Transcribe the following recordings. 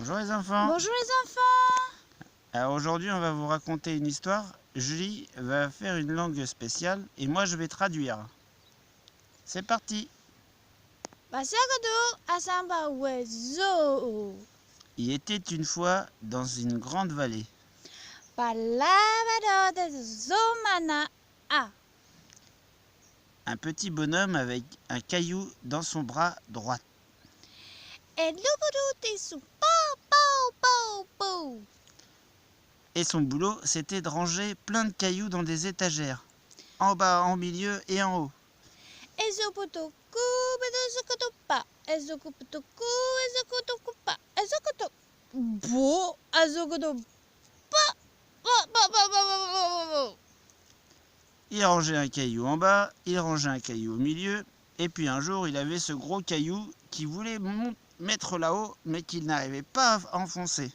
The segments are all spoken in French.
Bonjour les enfants. Bonjour les enfants. Alors aujourd'hui on va vous raconter une histoire. Julie va faire une langue spéciale et moi je vais traduire. C'est parti. Basagodo asamba wezo. Il était une fois dans une grande vallée Palabado de zomana a. un petit bonhomme avec un caillou dans son bras droit. Et lubudu tisu pau pau pau pau. Et son boulot c'était de ranger plein de cailloux dans des étagères, en bas, en milieu et en haut. Ezoputo kubedo zokoto pa. Ezokuputo ku ezokoto kupa. Ezokoto bo azokoto pa. Il rangeait un caillou en bas, il rangeait un caillou au milieu, et puis un jour il avait ce gros caillou qui voulait mettre là-haut, mais qu'il n'arrivait pas à enfoncer.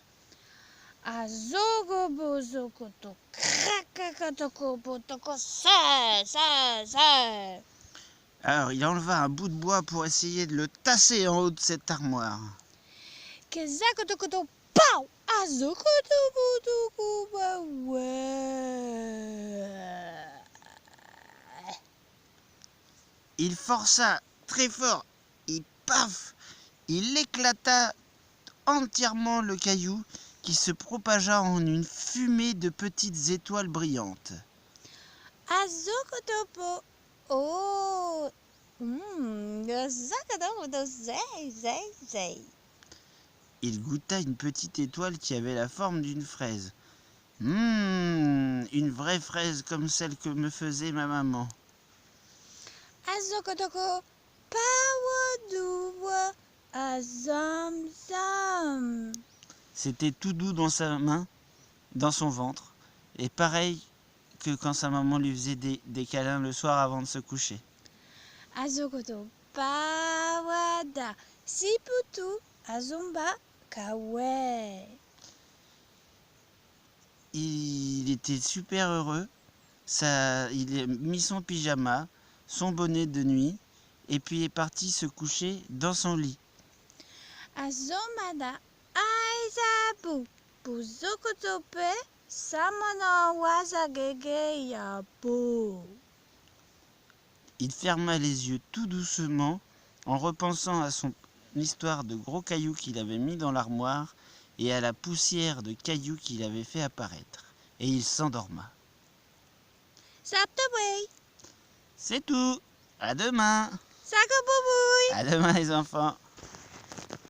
Azogobo zokoto krakakatoko potoko se. Alors il enleva un bout de bois pour essayer de le tasser en haut de cette armoire. Kezakotokoto pau azokoto potoko ba ouais. Il força très fort, et paf, il éclata entièrement le caillou qui se propagea en une fumée de petites étoiles brillantes. Azokoto po oh. Azokoto zei. Il goûta une petite étoile qui avait la forme d'une fraise. Une vraie fraise comme celle que me faisait ma maman. Azokotoko pawaduwa azamzam. C'était tout doux dans sa main, dans son ventre, et pareil que quand sa maman lui faisait des câlins le soir avant de se coucher. Azokoto pawada siputu azumba kawe. Il était super heureux. Il a mis son pyjama, son bonnet de nuit, et puis est parti se coucher dans son lit. Azomada aizabu buzokotope samono wazagege yabo. Il ferma les yeux tout doucement en repensant à son histoire de gros cailloux qu'il avait mis dans l'armoire et à la poussière de cailloux qu'il avait fait apparaître. Et il s'endorma. Saptaway. C'est tout. À demain. Sakobouboui. À demain les enfants.